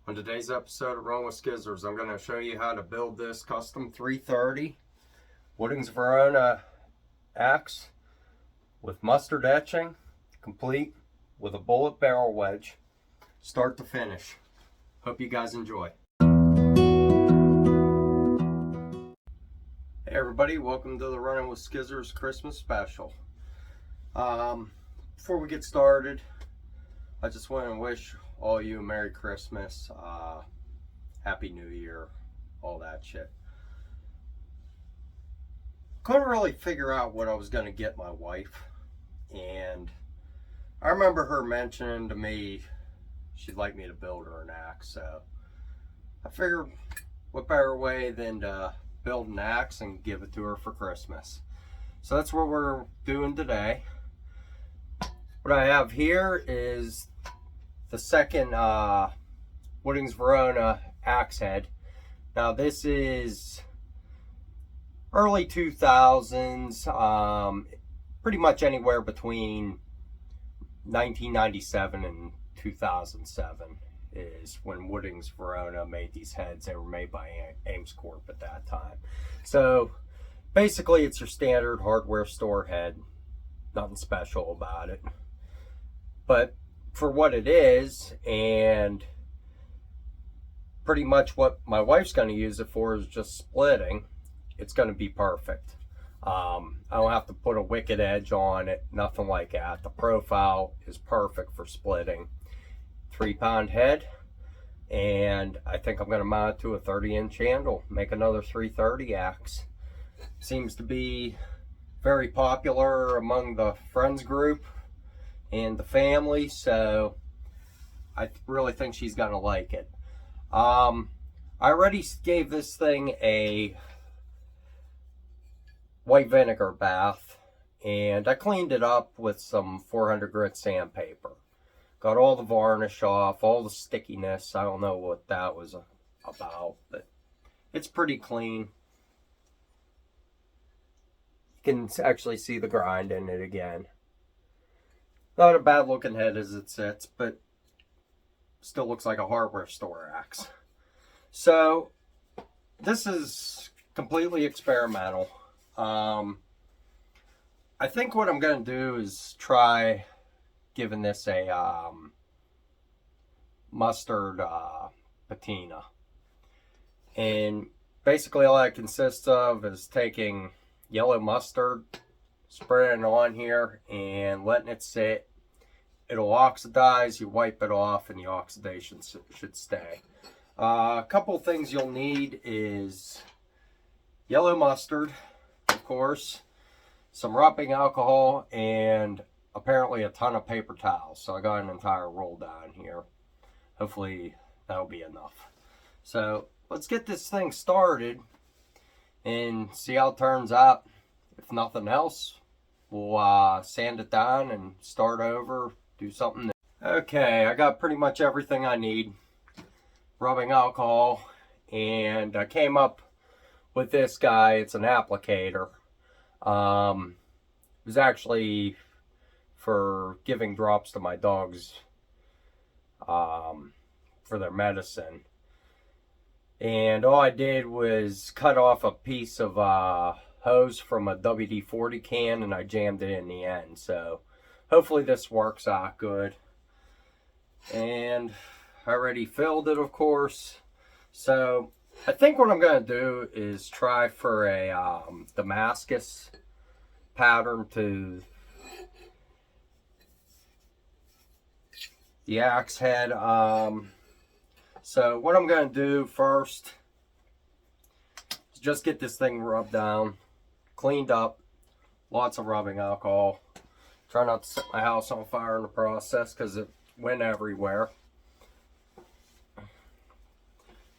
On today's episode of Rolling with Skizers, I'm going to show you how to build this custom 330 woodings verona axe with mustard etching, complete with a bullet barrel wedge, start to finish. Hope you guys enjoy. Hey everybody, welcome to the Running with Skizers Christmas special. Before we get started, I just want to wish all you a Merry Christmas, Happy New Year, all that shit. Couldn't really figure out what I was going to get my wife, and I remember her mentioning to me she'd like me to build her an axe, so I figured what better way than to build an axe and give it to her for Christmas. So that's what we're doing today. What I have here is the second woodings verona axe head. Now this is early 2000s, pretty much anywhere between 1997 and 2007 is when Woodings Verona made these heads. They were made by Ames Corp at that time. So basically it's your standard hardware store head, nothing special about it. But for what it is, and pretty much what my wife's going to use it for is just splitting, it's going to be perfect. I don't have to put a wicked edge on it, nothing like that. The profile is perfect for splitting. 3-pound head, and I think I'm going to mount it to a 30-inch handle, make another 330 axe. Seems to be very popular among the friends group and the family, so I really think she's gonna like it. I already gave this thing a white vinegar bath, and I cleaned it up with some 400 grit sandpaper. Got all the varnish off, all the stickiness. I don't know what that was about, but it's pretty clean. You can actually see the grind in it again. Not a bad looking head as it sits, but still looks like a hardware store axe. So this is completely experimental. I think what I'm going to do is try giving this a mustard patina. And basically all that consists of is taking yellow mustard, spreading it on here and letting it sit. It'll oxidize, you wipe it off, and the oxidation should stay. A couple things you'll need is yellow mustard, of course, some rubbing alcohol, and apparently a ton of paper towels. So I got an entire roll down here. Hopefully that'll be enough. So let's get this thing started and see how it turns out. If nothing else, we'll sand it down and start over, do something new. Okay, I got pretty much everything I need. Rubbing alcohol, and I came up with this guy. It's an applicator. It was actually for giving drops to my dogs for their medicine. And all I did was cut off a piece of hose from a WD-40 can, and I jammed it in the end. So hopefully this works out good. And I already filled it, of course. So I think what I'm going to do is try for a Damascus pattern to the axe head. So what I'm going to do first is just get this thing rubbed down, cleaned up, lots of rubbing alcohol. Try not to set my house on fire in the process because it went everywhere.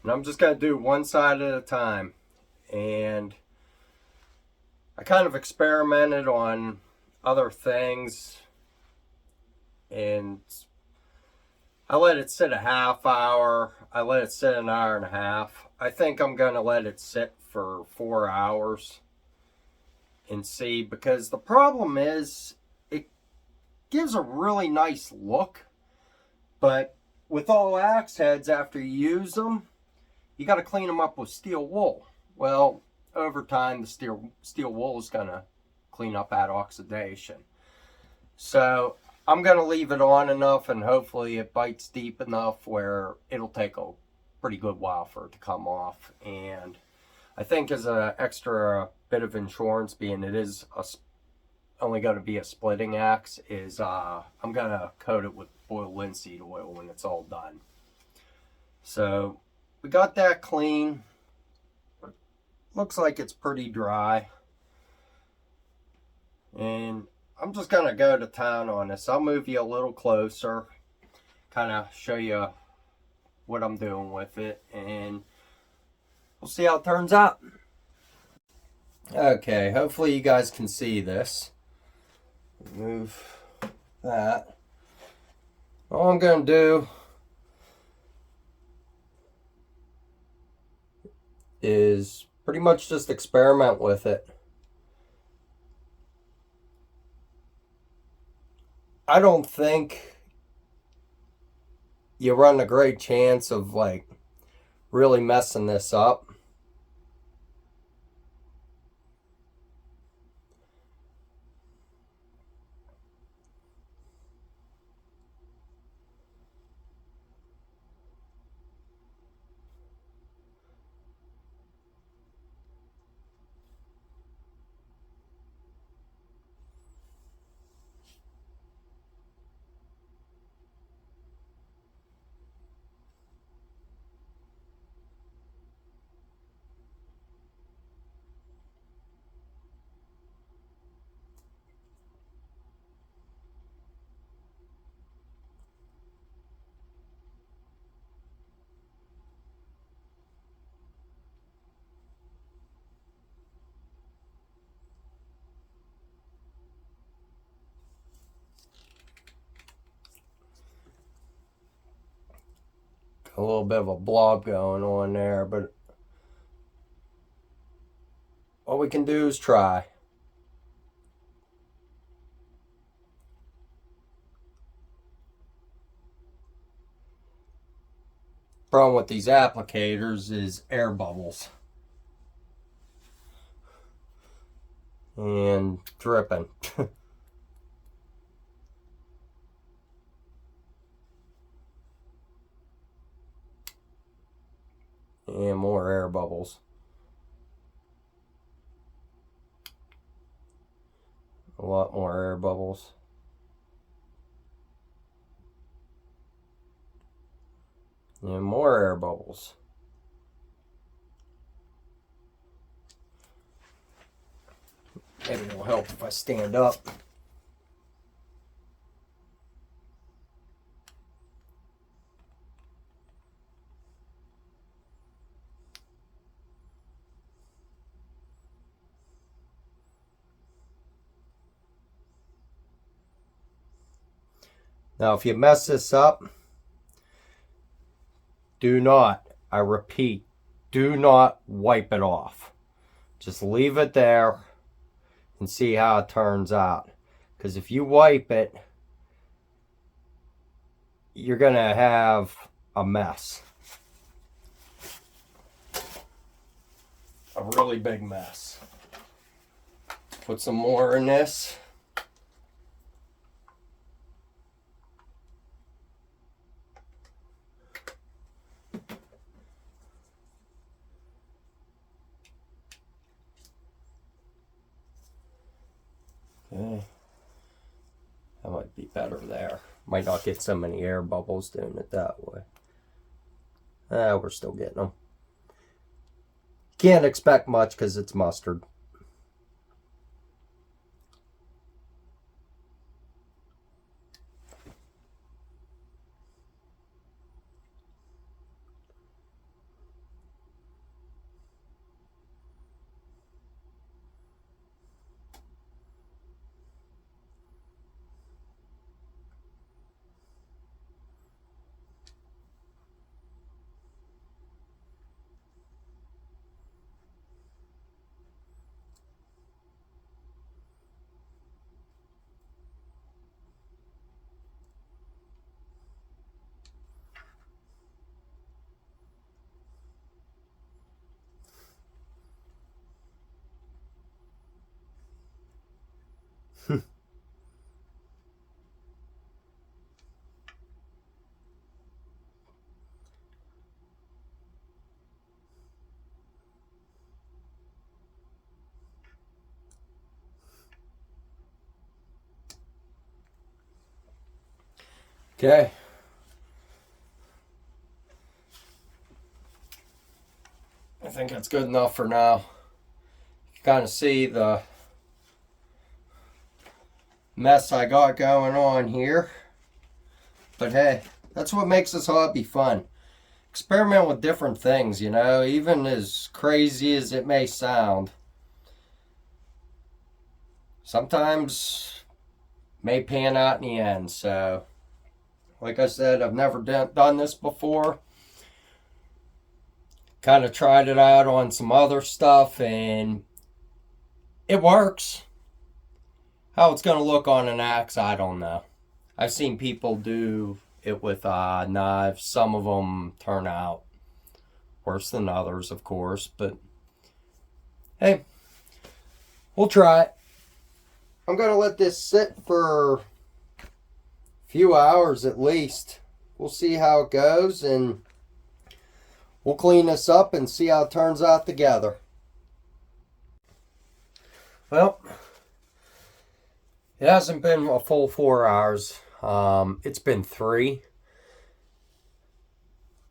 And I'm just going to do one side at a time. And I kind of experimented on other things, and I let it sit a half hour. I let it sit an hour and a half. I think I'm going to let it sit for 4 hours and see, because the problem is it gives a really nice look, but with all axe heads, after you use them, you got to clean them up with steel wool. Well, over time, the steel wool is going to clean up that oxidation. So I'm going to leave it on enough, and hopefully it bites deep enough where it'll take a pretty good while for it to come off. And I think as an extra bit of insurance, being it is only going to be a splitting axe, is I'm going to coat it with boiled linseed oil when it's all done. So we got that clean. Looks like it's pretty dry. And I'm just going to go to town on this. I'll move you a little closer, kind of show you what I'm doing with it, and we'll see how it turns out. Okay, hopefully you guys can see this. Move that. All I'm going to do is pretty much just experiment with it. I don't think you run a great chance of like really messing this up. A little bit of a blob going on there, but all we can do is try. Problem with these applicators is air bubbles and dripping. And more air bubbles. A lot more air bubbles. And more air bubbles. Maybe it'll help if I stand up. Now, if you mess this up, do not, I repeat, do not wipe it off. Just leave it there and see how it turns out. Because if you wipe it, you're going to have a mess. A really big mess. Put some more in this. Okay. That might be better there. Might not get so many air bubbles doing it that way. We're still getting them. Can't expect much because it's mustard. Okay. I think that's good enough for now. You kind of see the mess I got going on here. But hey, that's what makes this hobby fun. Experiment with different things, you know, even as crazy as it may sound. Sometimes may pan out in the end. So, like I said, I've never done this before. Kind of tried it out on some other stuff and it works. How it's going to look on an axe, I don't know. I've seen people do it with knives. Some of them turn out worse than others, of course. But hey, we'll try it. I'm going to let this sit for a few hours at least. We'll see how it goes and we'll clean this up and see how it turns out together. Well, it hasn't been a full 4 hours. It's been 3.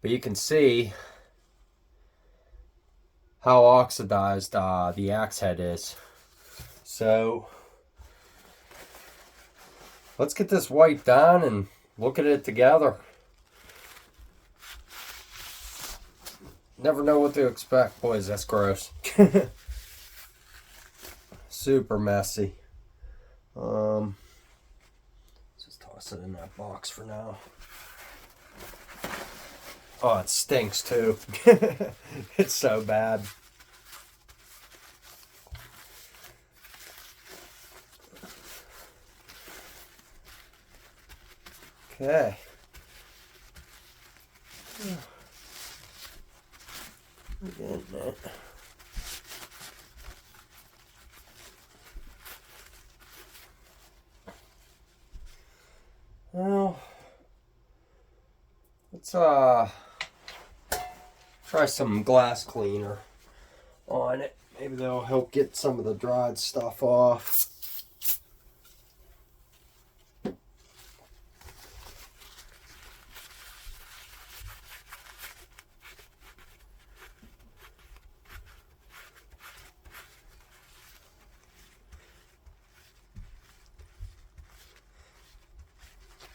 But you can see how oxidized the axe head is. So let's get this wiped down and look at it together. Never know what to expect. Boys, that's gross. Super messy. Just toss it in that box for now. Oh, it stinks too. It's so bad. Okay. We're getting it. Well, let's try some glass cleaner on it. Maybe that'll help get some of the dried stuff off.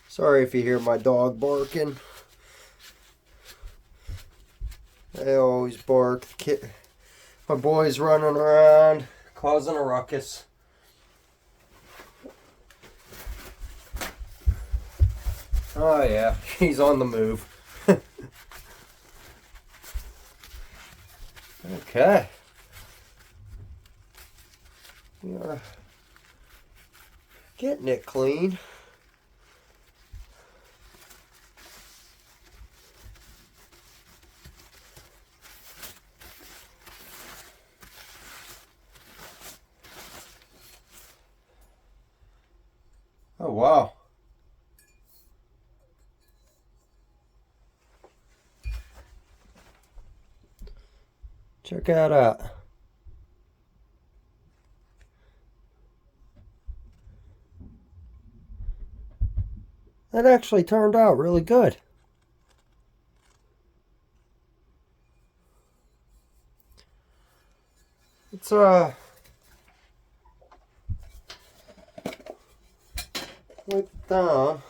Sorry if you hear my dog barking. They always bark. My boy's running around, causing a ruckus. Oh yeah, he's on the move. Okay. We are getting it clean. Oh, wow. Check that out. That actually turned out really good. It's wipe it down.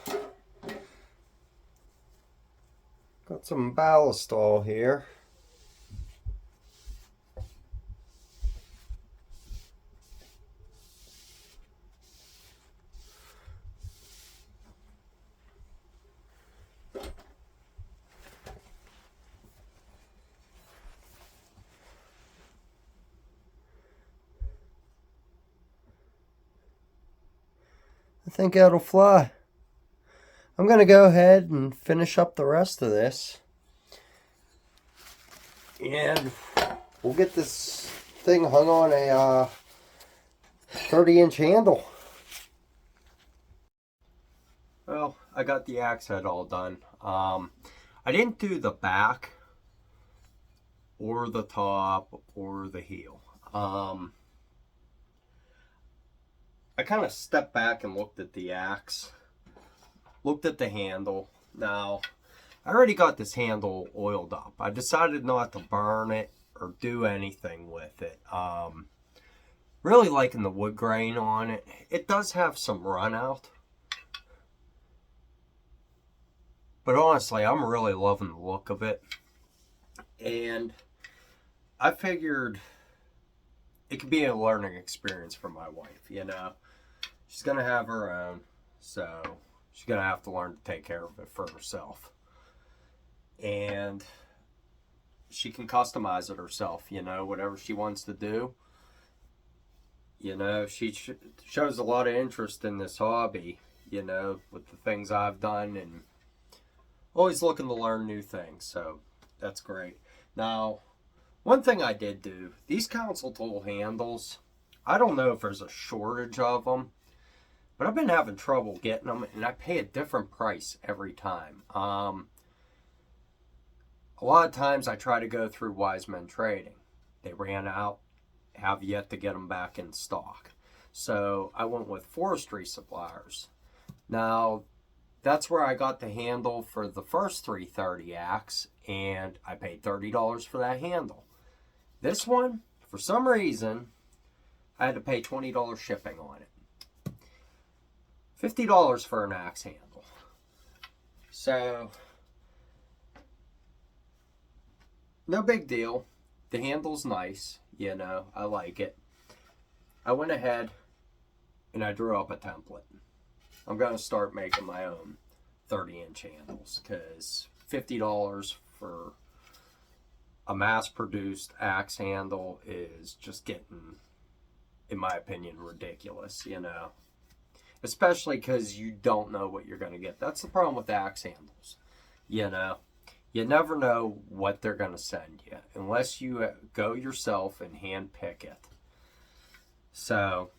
Got some ballast all here. I think that'll fly. I'm going to go ahead and finish up the rest of this. And we'll get this thing hung on a 30-inch handle. Well, I got the axe head all done. I didn't do the back or the top or the heel. I kind of stepped back and looked at the axe looked at the handle. Now, I already got this handle oiled up. I decided not to burn it or do anything with it. Really liking the wood grain on it. It does have some run out. But honestly, I'm really loving the look of it. And I figured it could be a learning experience for my wife, you know. She's going to have her own, so she's going to have to learn to take care of it for herself. And she can customize it herself, you know, whatever she wants to do. You know, she shows a lot of interest in this hobby, you know, with the things I've done, and always looking to learn new things, so that's great. Now, one thing I did do, these council tool handles, I don't know if there's a shortage of them, but I've been having trouble getting them, and I pay a different price every time. A lot of times I try to go through Wise Men Trading. They ran out, have yet to get them back in stock. So I went with forestry suppliers. Now, that's where I got the handle for the first 330 axe, and I paid $30 for that handle. This one, for some reason, I had to pay $20 shipping on it. $50 for an axe handle. So, no big deal. The handle's nice, you know, I like it. I went ahead and I drew up a template. I'm going to start making my own 30-inch handles, because $50 for a mass-produced axe handle is just getting, in my opinion, ridiculous, you know. Especially because you don't know what you're going to get. That's the problem with axe handles, you know. You never know what they're going to send you unless you go yourself and hand pick it. So,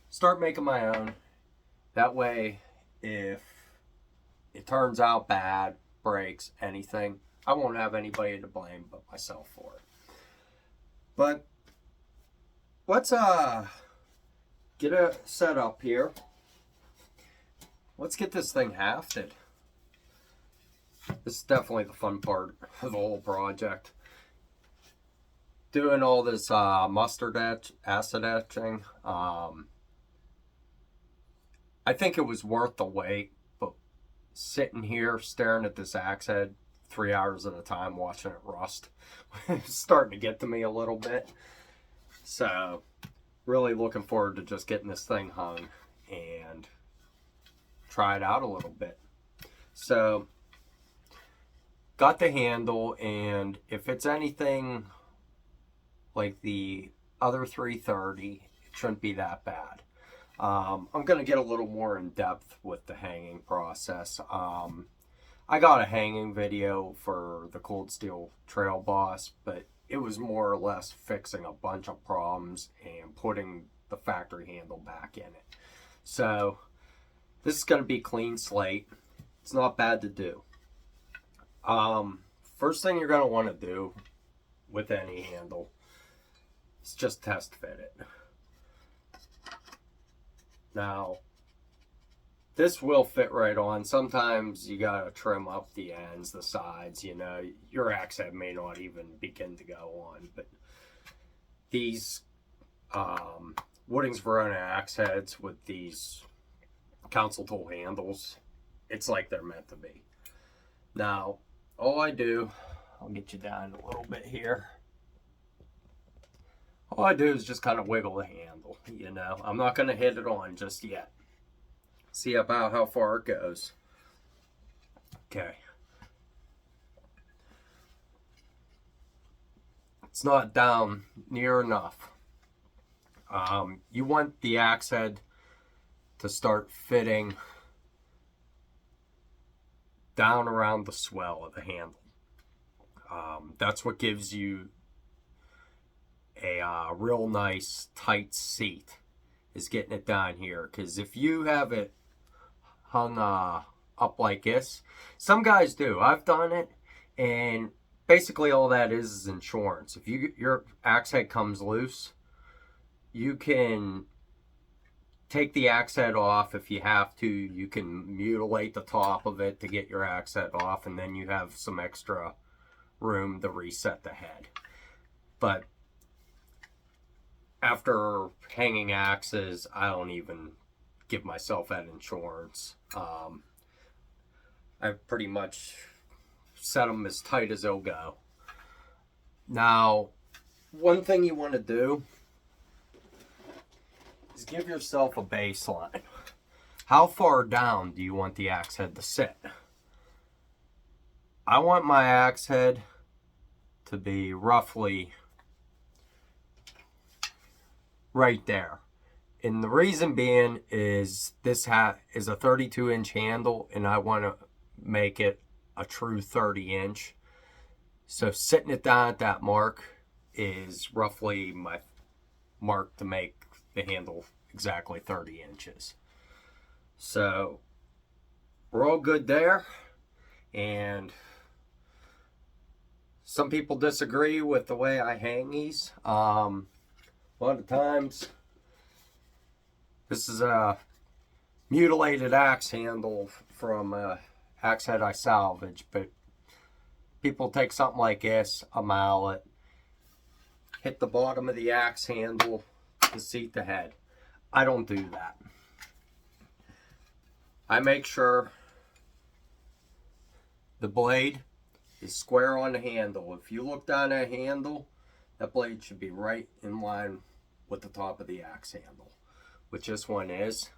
start making my own. That way, if it turns out bad, breaks, anything, I won't have anybody to blame but myself for it. But let's get a set up here. Let's get this thing hafted. This is definitely the fun part of the whole project. Doing all this mustard acid etching. I think it was worth the wait, but sitting here staring at this axe head 3 hours at a time watching it rust, it's starting to get to me a little bit. So, really looking forward to just getting this thing hung and try it out a little bit. So, got the handle, and if it's anything like the other 330, it shouldn't be that bad. I'm going to get a little more in depth with the hanging process. I got a hanging video for the Cold Steel Trail Boss, but it was more or less fixing a bunch of problems and putting the factory handle back in it. So this is going to be clean slate. It's not bad to do. First thing you're going to want to do with any handle is just test fit it. Now, this will fit right on. Sometimes you got to trim up the ends, the sides, you know. Your axe head may not even begin to go on, but these woodings verona axe heads with these council tool handles, it's like they're meant to be. Now, all I do, I'll get you down a little bit here. All I do is just kind of wiggle the handle, you know. I'm not going to hit it on just yet. See about how far it goes. Okay. It's not down near enough. You want the axe head to start fitting down around the swell of the handle. That's what gives you a real nice tight seat, is getting it down here. Because if you have it hung up like this, some guys do, I've done it, and basically all that is insurance. If your axe head comes loose, you can take the axe head off if you have to. You can mutilate the top of it to get your axe head off, and then you have some extra room to reset the head. But after hanging axes, I don't even give myself that insurance. I pretty much set them as tight as they'll go. Now, one thing you want to do is give yourself a baseline. How far down do you want the axe head to sit? I want my axe head to be roughly right there. And the reason being is this is a 32-inch handle, and I want to make it a true 30-inch. So sitting it down at that mark is roughly my mark to make the handle exactly 30 inches. So we're all good there. And some people disagree with the way I hang these. A lot of times, this is a mutilated axe handle from a axe head I salvaged, but people take something like this, a mallet, hit the bottom of the axe handle to seat the head. I don't do that. I make sure the blade is square on the handle. If you look down that handle, that blade should be right in line with the top of the axe handle, which this one is.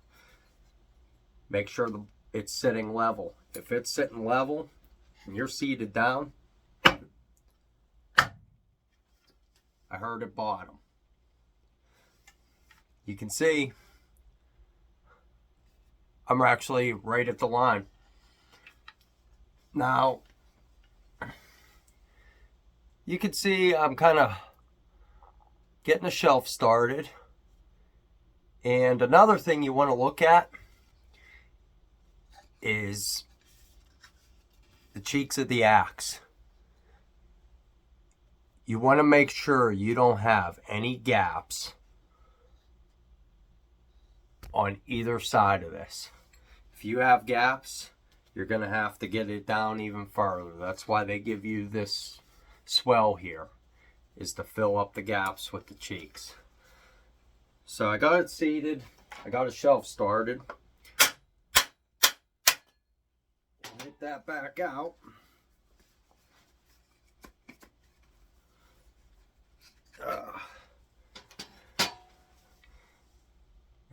Make sure it's sitting level. If it's sitting level and you're seated down, I heard it bottom. You can see I'm actually right at the line. Now, you can see I'm kind of getting a shelf started. And another thing you want to look at is the cheeks of the axe. You want to make sure you don't have any gaps on either side of this. If you have gaps, you're going to have to get it down even further. That's why they give you this swell here, is to fill up the gaps with the cheeks. So I got it seated. I got a shelf started. Hit that back out.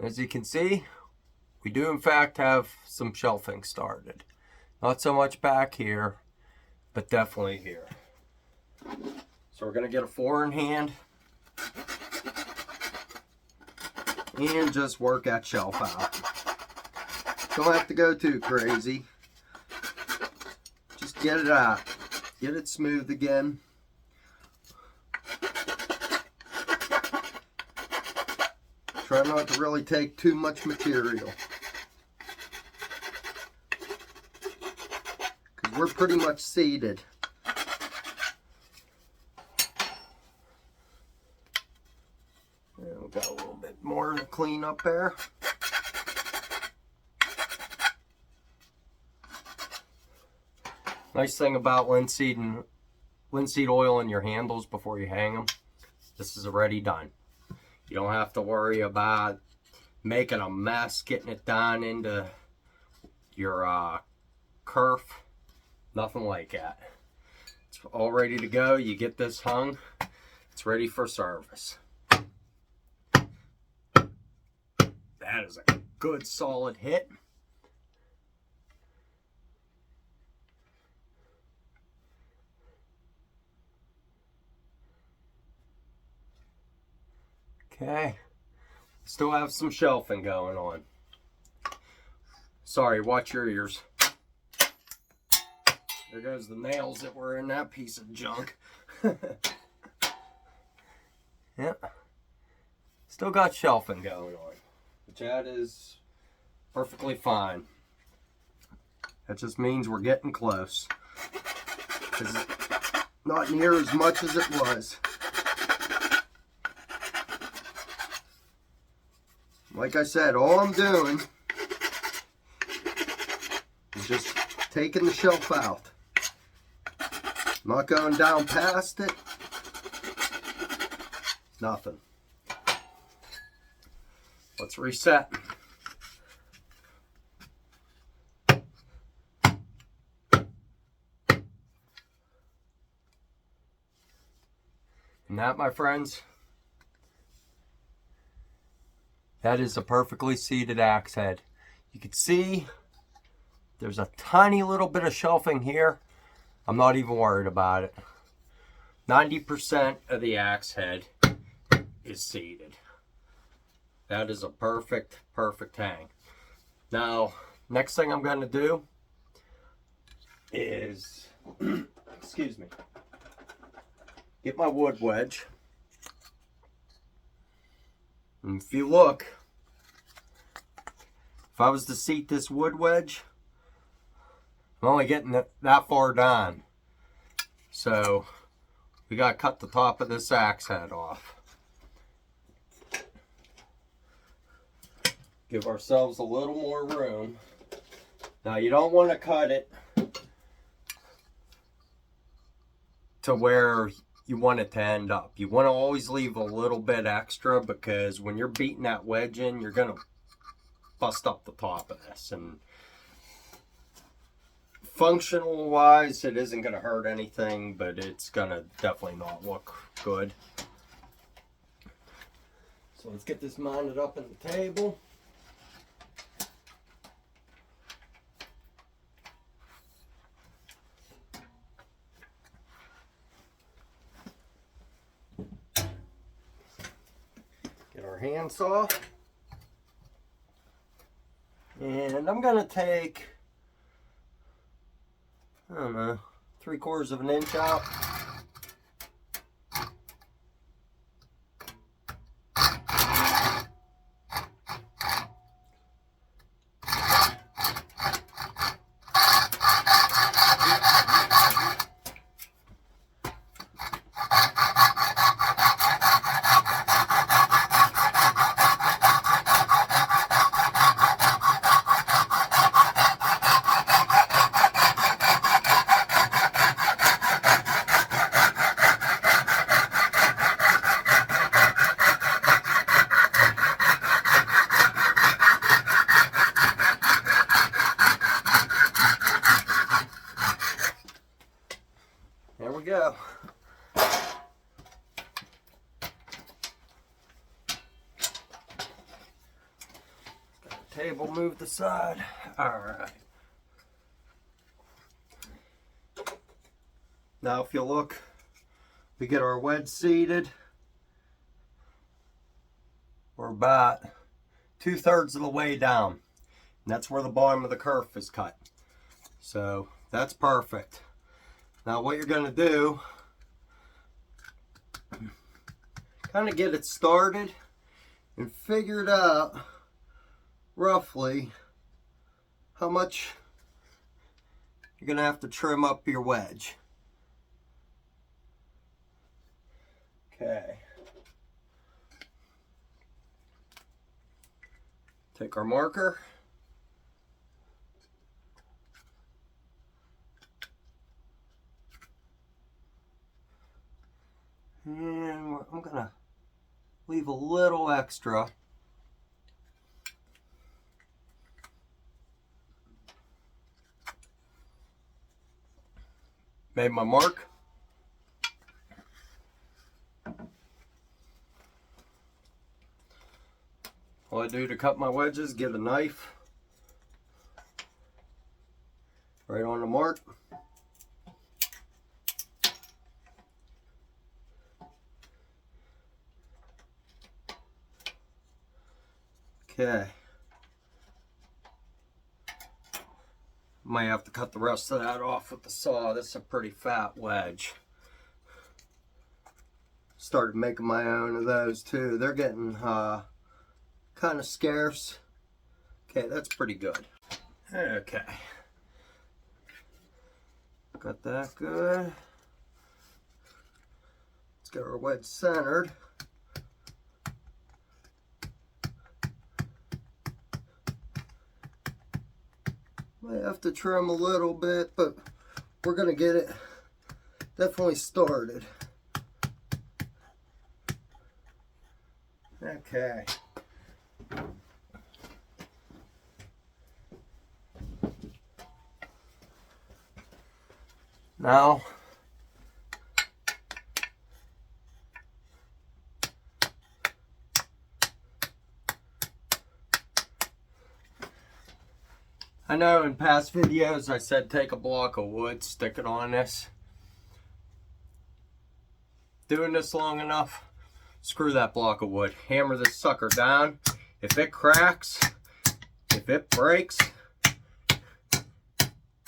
As you can see, we do in fact have some shelving started. Not so much back here, but definitely here. So we're going to get a 4 in hand and just work that shelf out. Don't have to go too crazy. Just get it out. Get it smooth again. Try not to really take too much material, because we're pretty much seated. And we've got a little bit more to clean up there. Nice thing about linseed oil in your handles before you hang them, this is already done. You don't have to worry about making a mess, getting it down into your kerf. Nothing like that. It's all ready to go. You get this hung, it's ready for service. That is a good solid hit. Okay, still have some shelving going on. Sorry, watch your ears. There goes the nails that were in that piece of junk. Yep. Still got shelving going on, which that is perfectly fine. That just means we're getting close. It's not near as much as it was. like I said, all I'm doing is just taking the shelf out. I'm not going down past it. Nothing. Let's reset. And that, my friends, that is a perfectly seated axe head. You can see there's a tiny little bit of shelving here. I'm not even worried about it. 90% of the axe head is seated. That is a perfect hang. Now, next thing I'm going to do is, excuse me, get my wood wedge. And if you look, if I was to seat this wood wedge, I'm only getting that far down. So we got to cut the top of this axe head off. Give ourselves a little more room. Now you don't want to cut it to where you want it to end up. You want to always leave a little bit extra, because when you're beating that wedge in, you're going to bust up the top of this. And functional wise, it isn't going to hurt anything, but it's going to definitely not look good. So let's get this mounted up on the table. Get our handsaw. And I'm going to take, I don't know, 3/4 of an inch out. There we go. Got the table moved aside. Alright. Now if you look, we get our wedge seated. We're about 2/3 of the way down. And that's where the bottom of the kerf is cut. So that's perfect. Now what you're going to do, kind of get it started and figure it out roughly how much you're going to have to trim up your wedge. Okay. Take our marker. And I'm going to leave a little extra. Made my mark. All I do to cut my wedges, get a knife right on the mark. Okay. Might have to cut the rest of that off with the saw. This is a pretty fat wedge. Started making my own of those too. They're getting kind of scarce. Okay, that's pretty good. Okay. Got that good. Let's get our wedge centered. Might have to trim a little bit, but we're gonna get it definitely started. Okay. Now, I know in past videos I said take a block of wood, stick it on this. Doing this long enough, screw that block of wood. Hammer this sucker down. If it cracks, if it breaks,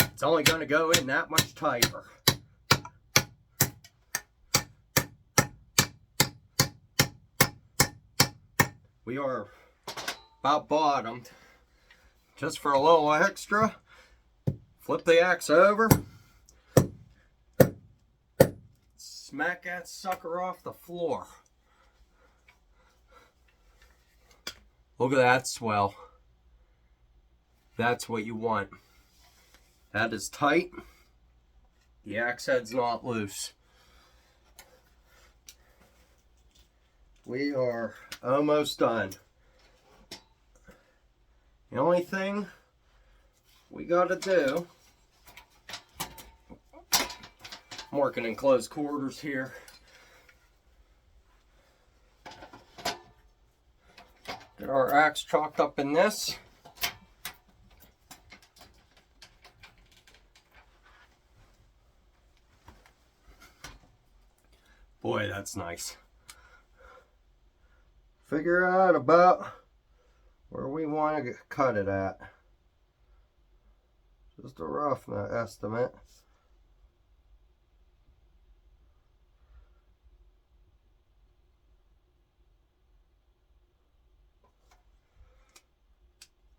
it's only going to go in that much tighter. We are about bottomed. Just for a little extra, flip the axe over, smack that sucker off the floor. Look at that swell. That's what you want. That is tight. The axe head's not loose. We are almost done. The only thing we gotta do, I'm working in close quarters here. Get our axe chalked up in this. Boy, that's nice. Figure out about where we want to cut it at. Just a rough estimate.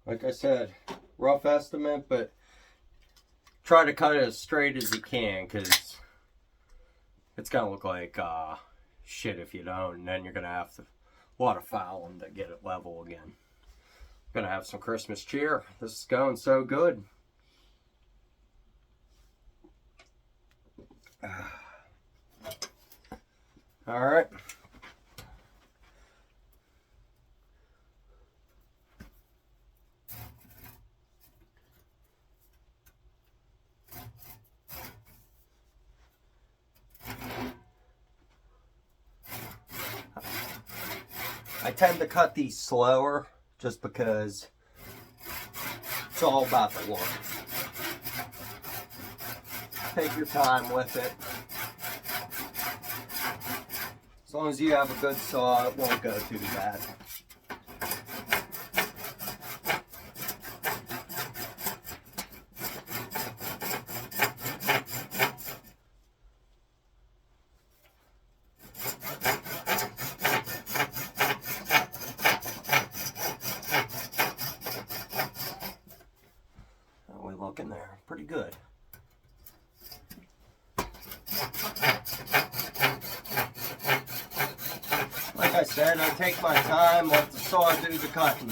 Like I said, rough estimate, but try to cut it as straight as you can, because it's gonna look like shit if you don't, and then you're gonna have to a lot of fouling to get it level again. Gonna have some Christmas cheer. This is going so good. All right. I tend to cut these slower just because it's all about the look. Take your time with it. As long as you have a good saw, it won't go too bad. Looking there pretty good. Like I said, I take my time, let the saw do the cutting.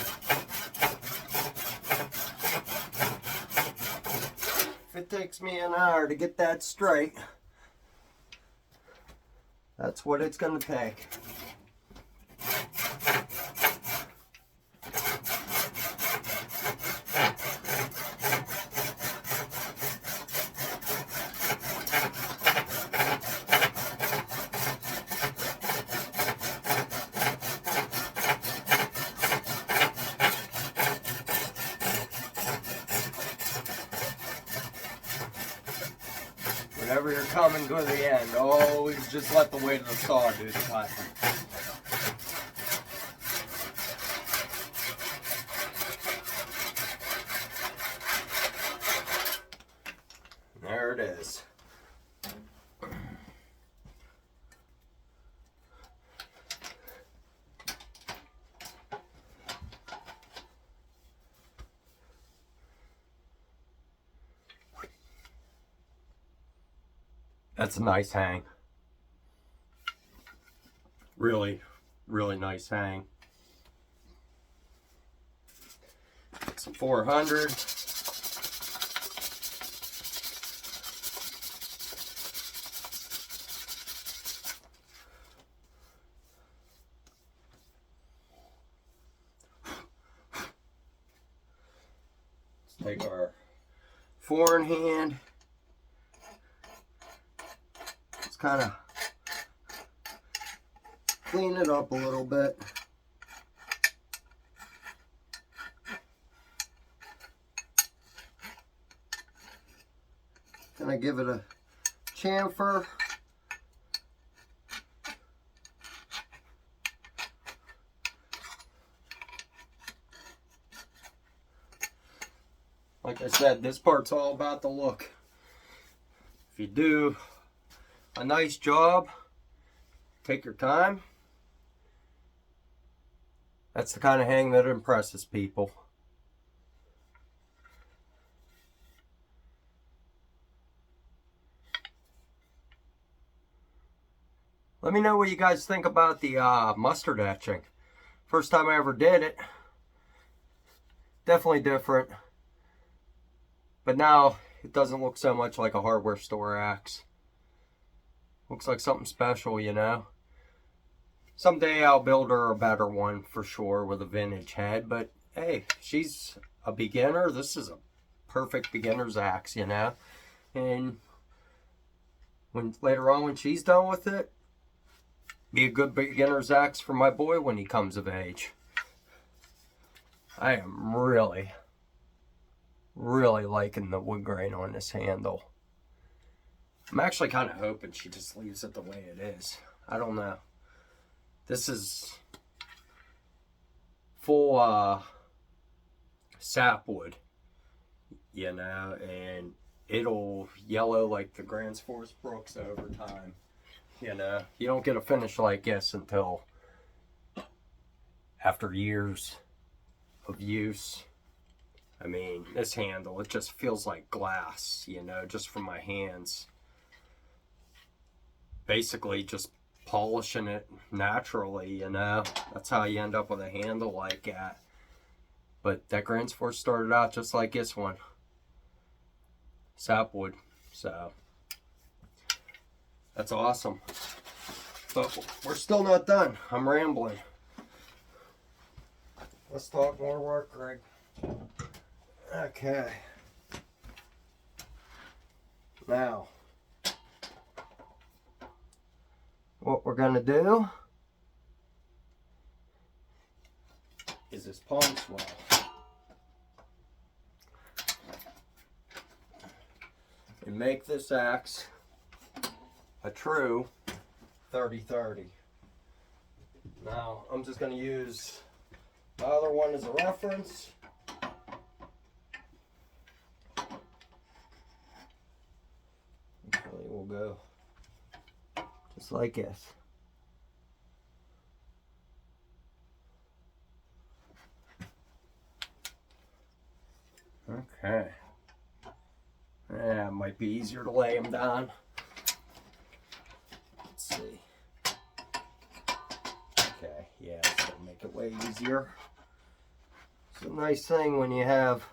If it takes me an hour to get that straight, that's what it's going to take. Whenever you're coming to the end, always just let the weight of the saw do the cutting. There it is. That's a nice hang. Really, really nice hang. It's a 400. Take our 4-in-hand. Just kind of clean it up a little bit. Kind of give it a chamfer. Like I said, this part's all about the look. If you do a nice job, take your time, that's the kind of hang that impresses people. Let me know what you guys think about the mustard etching. First time I ever did it. Definitely different. But now it doesn't look so much like a hardware store axe. Looks like something special, you know. Someday I'll build her a better one for sure with a vintage head. But hey, she's a beginner. This is a perfect beginner's axe, you know. And when later on when she's done with it, be a good beginner's axe for my boy when he comes of age. I am really liking the wood grain on this handle. I'm actually kind of hoping she just leaves it the way it is. I don't know. This is full sapwood, you know, and it'll yellow like the Grand Forest Brooks over time. You know, you don't get a finish like this until after years of use. I mean, this handle, it just feels like glass, you know, just from my hands. Basically just polishing it naturally, you know. That's how you end up with a handle like that. But that Grand Force started out just like this one. Sapwood. So, that's awesome. But we're still not done. I'm rambling. Let's talk more work, Greg. Okay. Now, what we're going to do is this palm swell. And make this axe a true 30-30. Now, I'm just going to use my other one as a reference. Hopefully we'll go just like this. Okay. Yeah, it might be easier to lay them down. Let's see. Okay, yeah, it's gonna make it way easier. It's a nice thing when you have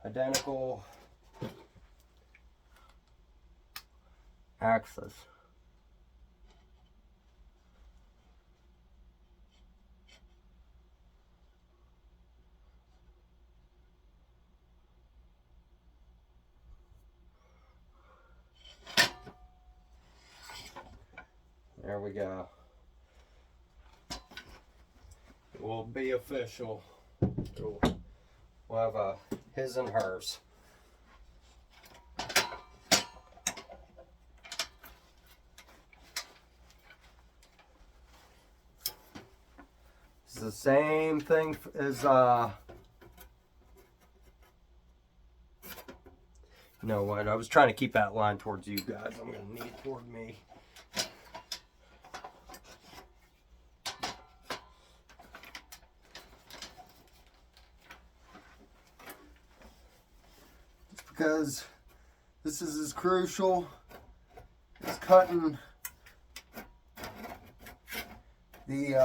identical axes. There we go. It will be official. We'll have a his and hers. It's the same thing as you know what? I was trying to keep that line towards you guys. I'm gonna need it toward me. Because this is as crucial as cutting the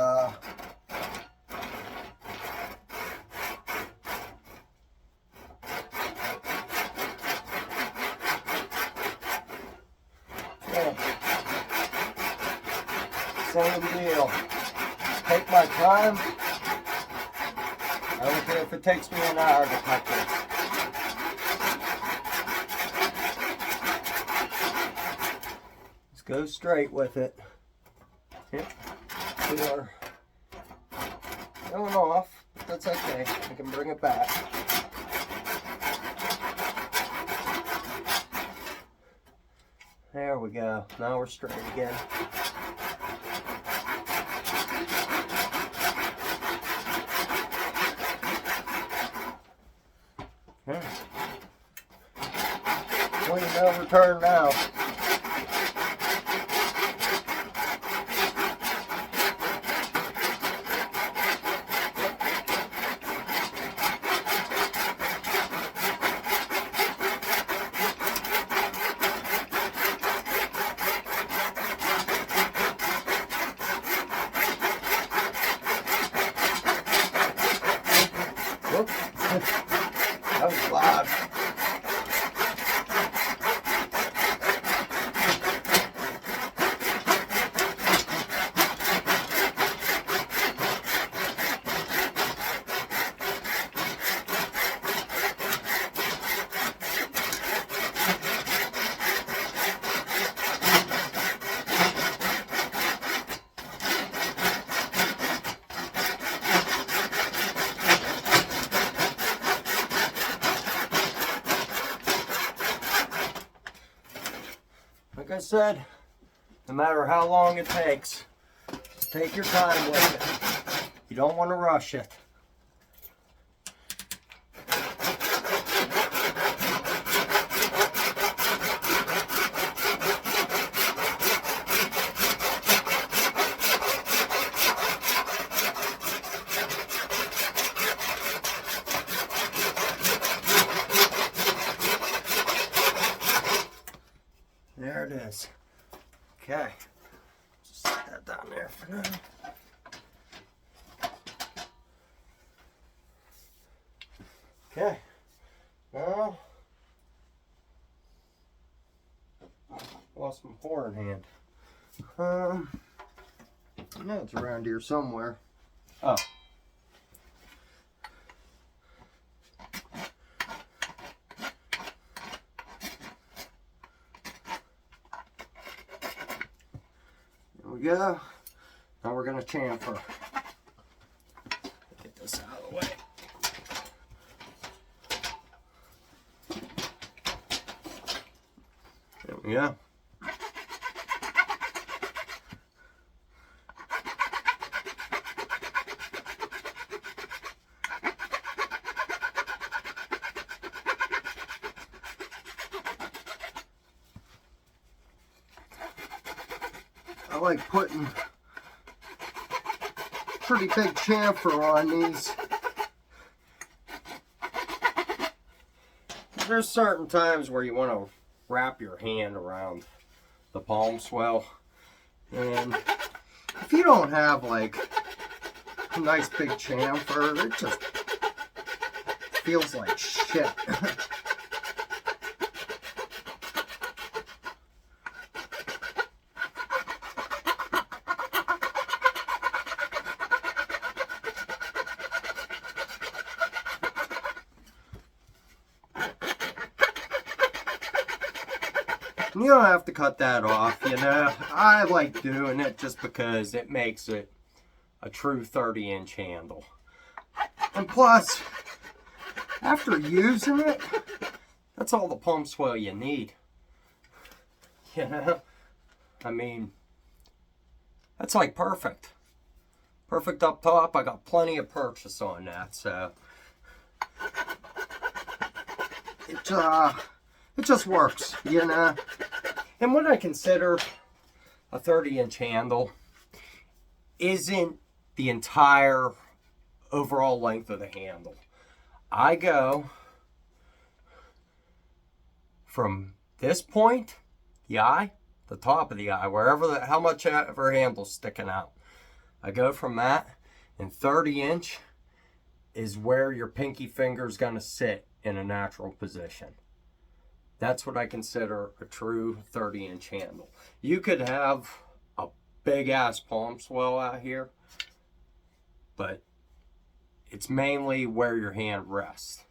same deal. Take my time. I don't care if it takes me an hour to cut this. go straight with it. Yep. We are going off, but that's okay. I can bring it back. There we go. Now we're straight again. Okay. Point of no return now. Whoops. That was loud. Like I said, no matter how long it takes, just take your time with it. You don't want to rush it. There it is. Okay. Just set that down there for now. Okay. Now, lost my pouring hand. I know it's around here somewhere. Oh. There we go. Now we're going to chamfer. Get this out of the way. There we go. I like putting pretty big chamfer on these. There's certain times where you want to wrap your hand around the palm swell, and if you don't have like a nice big chamfer, it just feels like shit. You don't have to cut that off, you know. I like doing it just because it makes it a true 30-inch handle. And plus, after using it, that's all the palm swell you need. You know? I mean, that's like perfect. Perfect up top. I got plenty of purchase on that, so it just works, you know. And what I consider a 30-inch handle isn't the entire overall length of the handle. I go from this point, the eye, the top of the eye, wherever how much ever handle's sticking out. I go from that, and 30-inch is where your pinky finger's gonna sit in a natural position. That's what I consider a true 30-inch handle. You could have a big-ass palm swell out here, but it's mainly where your hand rests.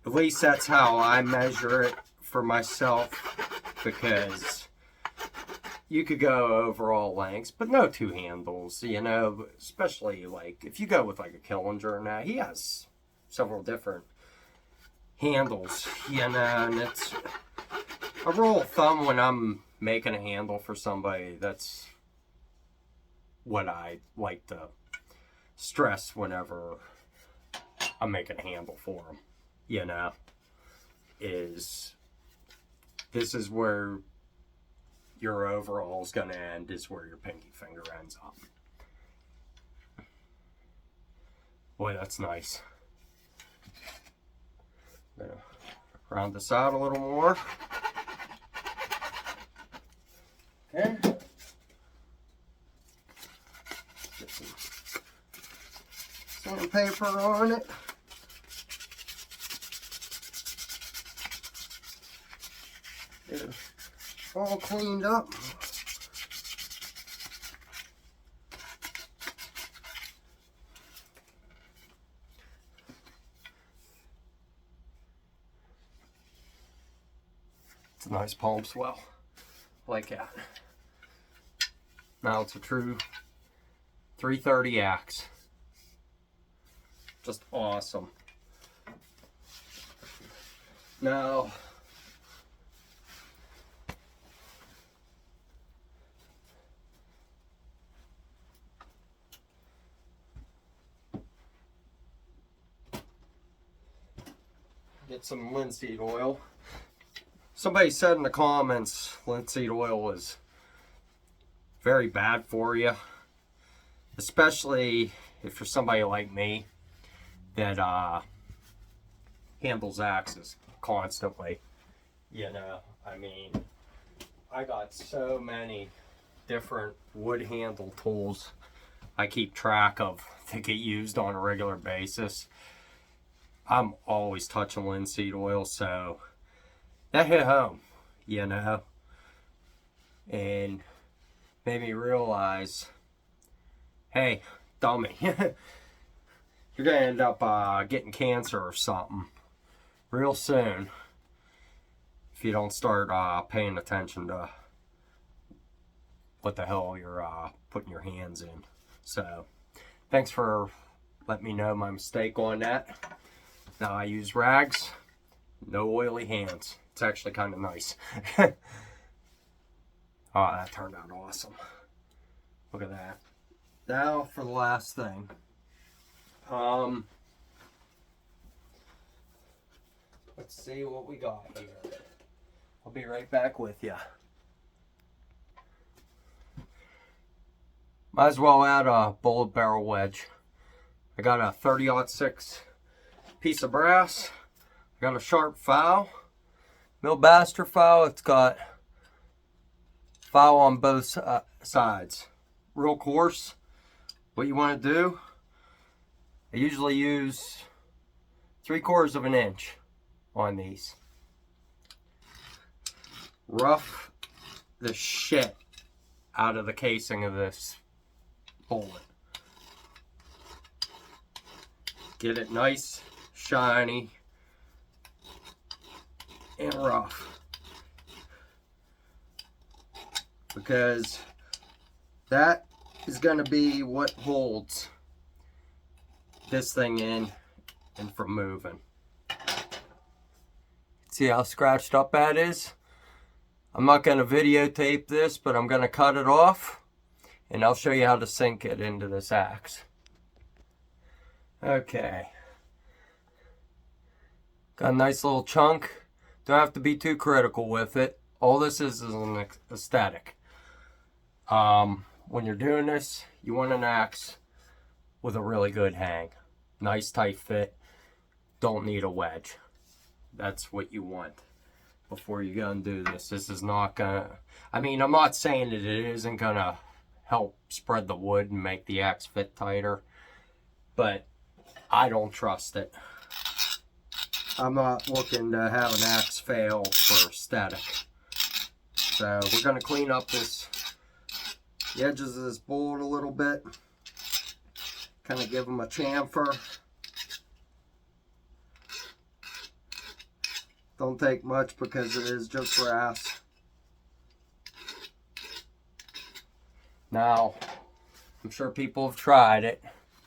At least that's how I measure it for myself because you could go over all lengths, but no two handles, you know, especially like if you go with like a Killinger now, he has several different handles, you know, and it's a rule of thumb when I'm making a handle for somebody, that's what I like to stress whenever I'm making a handle for them, you know, is this is where your overall is going to end, is where your pinky finger ends up. Boy, that's nice. I'm going to round this out a little more. Okay. Get some sandpaper on it. Get it all cleaned up. It's a nice palm swell. Like that. Now it's a true 330 axe. Just awesome. Now, get some linseed oil. Somebody said in the comments linseed oil is very bad for you, especially if you're somebody like me that handles axes constantly. You know, I mean, I got so many different wood handle tools I keep track of that get used on a regular basis. I'm always touching linseed oil, so that hit home, you know, and made me realize, hey, dummy, you're gonna end up getting cancer or something real soon if you don't start paying attention to what the hell you're putting your hands in. So thanks for letting me know my mistake on that. Now I use rags, no oily hands. It's actually kind of nice. Oh, that turned out awesome. Look at that. Now for the last thing. Let's see what we got here. I'll be right back with you. Might as well add a bullet barrel wedge. I got a 30-06 piece of brass. I got a sharp file. Millbaster file. It's got file on both sides. Real coarse. What you want to do, I usually use 3/4 of an inch on these. Rough the shit out of the casing of this bullet. Get it nice, shiny, and rough, because that is going to be what holds this thing in and from moving. See how scratched up that is? I'm not going to videotape this, but I'm going to cut it off and I'll show you how to sink it into this axe. Okay, got a nice little chunk. Don't have to be too critical with it. All this is an aesthetic. When you're doing this, you want an axe with a really good hang. Nice tight fit. Don't need a wedge. That's what you want before you go and do this. This is not gonna, I mean, I'm not saying that it isn't gonna help spread the wood and make the axe fit tighter, but I don't trust it. I'm not looking to have an axe fail for aesthetic. So we're going to clean up the edges of this bullet a little bit. Kind of give them a chamfer. Don't take much because it is just brass. Now, I'm sure people have tried it.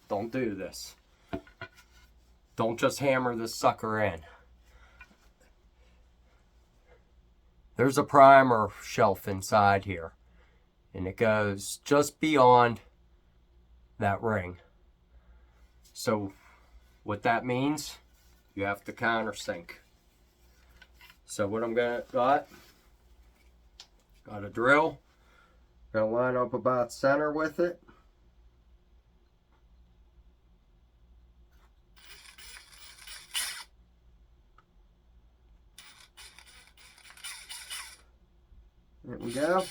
Don't do this. Don't just hammer this sucker in. There's a primer shelf inside here, and it goes just beyond that ring. So what that means, you have to countersink. So what I'm got a drill. Gonna line up about center with it. There we go.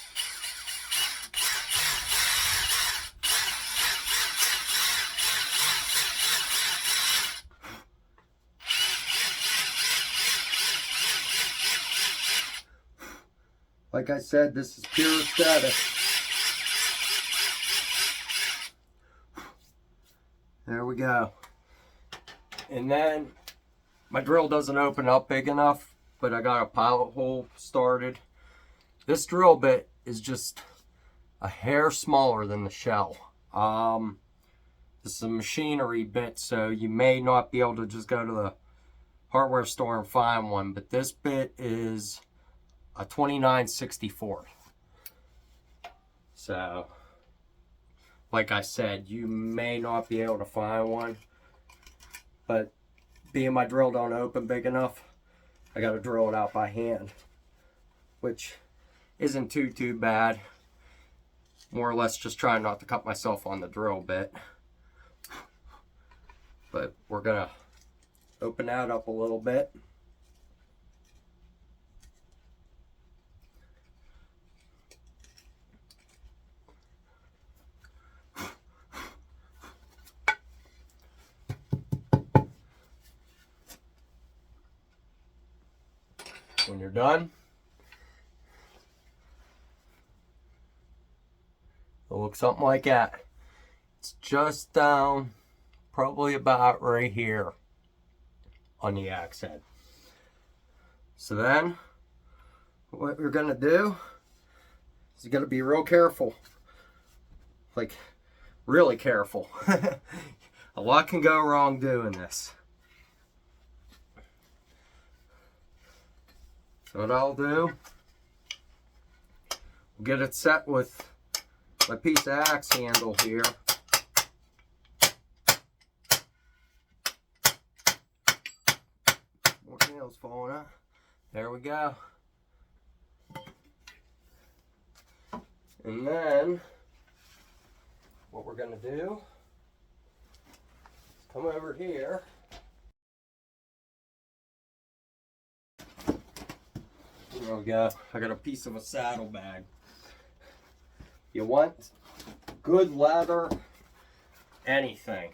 Like I said, this is pure static. There we go. And then my drill doesn't open up big enough, but I got a pilot hole started. This drill bit is just a hair smaller than the shell. This is a machinery bit, so you may not be able to just go to the hardware store and find one, but this bit is a 29/64. So, like I said, you may not be able to find one, but being my drill don't open big enough, I got to drill it out by hand, which isn't too bad. More or less just trying not to cut myself on the drill bit. But we're gonna open that up a little bit. When you're done, it'll look something like that. It's just down probably about right here on the axe head. So then what we're gonna do is you gotta be real careful, like really careful. A lot can go wrong doing this. So what I'll do, we'll get it set with my piece of axe handle here. More nails falling out. There we go. And then what we're gonna do is come over here. There we go. I got a piece of a saddlebag. You want good leather, anything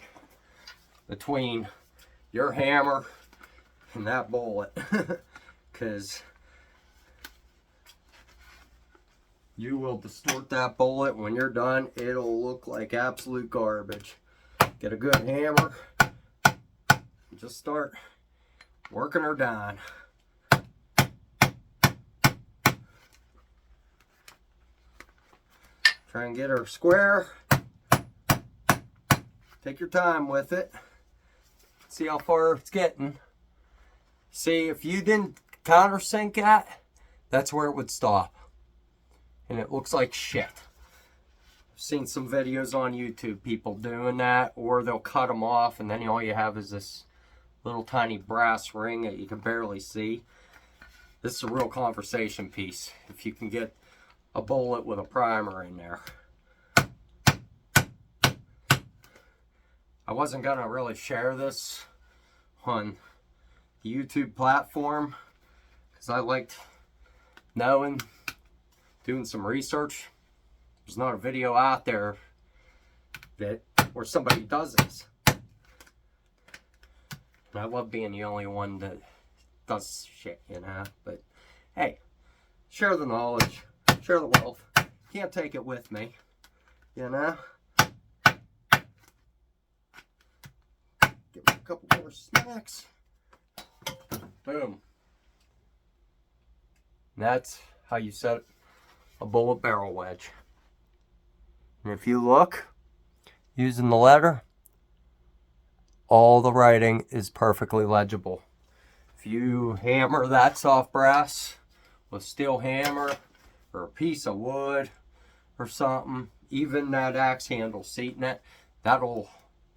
between your hammer and that bullet, because you will distort that bullet. When you're done, it'll look like absolute garbage. Get a good hammer, just start working her down. Try and get her square. Take your time with it. See how far it's getting. See, if you didn't countersink that, that's where it would stop. And it looks like shit. I've seen some videos on YouTube, people doing that, or they'll cut them off and then all you have is this little tiny brass ring that you can barely see. This is a real conversation piece. If you can get a bullet with a primer in there. I wasn't gonna really share this on the YouTube platform because I liked knowing, doing some research. There's not a video out there where somebody does this. And I love being the only one that does shit, you know. But hey, share the knowledge. Share the wealth. Can't take it with me, you know. Give me a couple more smacks. Boom. And that's how you set a bullet barrel wedge. And if you look, using the letter, all the writing is perfectly legible. If you hammer that soft brass with a steel hammer or a piece of wood or something, even that axe handle seating it, that'll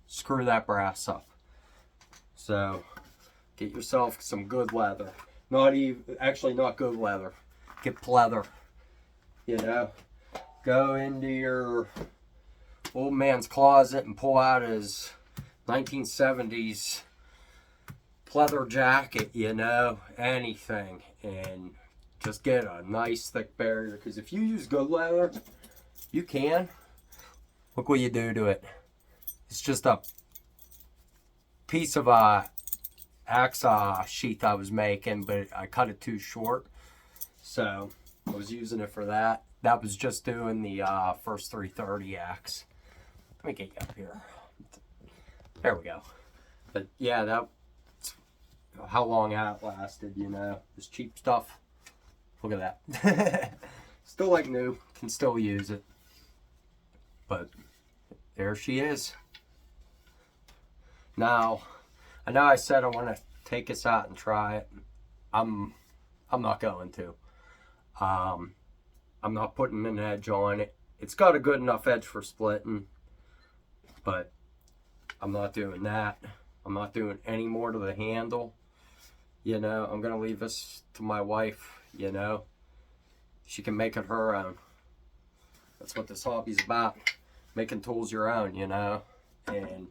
screw that brass up. So get yourself some good leather. Not good leather. Get pleather. You know, go into your old man's closet and pull out his 1970s pleather jacket, you know, anything, and just get a nice thick barrier. Because if you use good leather, you can. Look what you do to it. It's just a piece of axe sheath I was making, but I cut it too short, so I was using it for that. That was just doing the first 330 axe. Let me get you up here. There we go. But yeah, that's how long that lasted, you know. This cheap stuff. Look at that. Still like new. Can still use it. But there she is. Now, I know I said I want to take this out and try it. I'm not going to. I'm not putting an edge on it. It's got a good enough edge for splitting, but I'm not doing that. I'm not doing any more to the handle. You know, I'm going to leave this to my wife, you know. She can make it her own. That's what this hobby's about. Making tools your own, you know. And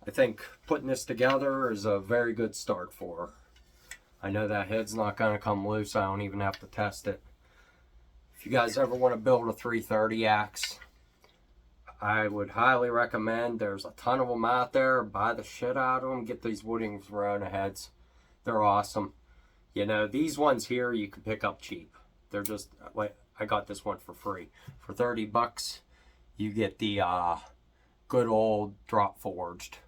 I think putting this together is a very good start for her. I know that head's not going to come loose. I don't even have to test it. If you guys ever want to build a 330 axe, I would highly recommend. There's a ton of them out there. Buy the shit out of them. Get these woodings verona heads. They're awesome. You know, these ones here you can pick up cheap. They're just, like, I got this one for free. For 30 bucks, you get the good old drop forged,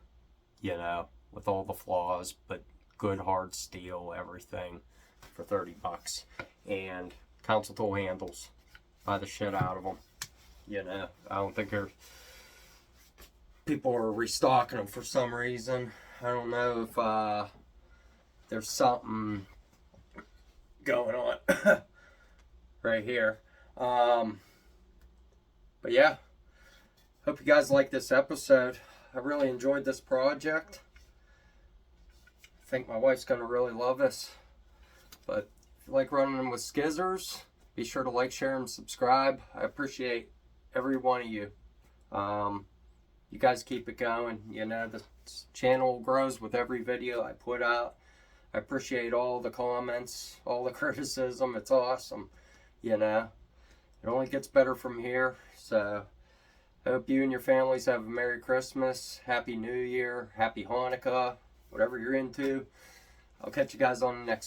you know, with all the flaws, but good hard steel, everything, for 30 bucks. And council tool handles. Buy the shit out of them. You know, I don't think people are restocking them for some reason. I don't know if there's something going on right here. But yeah, hope you guys like this episode. I really enjoyed this project. I think my wife's going to really love this. But if you like running them with Skizers, be sure to like, share, and subscribe. I appreciate every one of you. You guys keep it going. You know, the channel grows with every video I put out. I appreciate all the comments, all the criticism. It's awesome. You know, it only gets better from here. So I hope you and your families have a Merry Christmas, Happy New Year, Happy Hanukkah, whatever you're into. I'll catch you guys on the next one.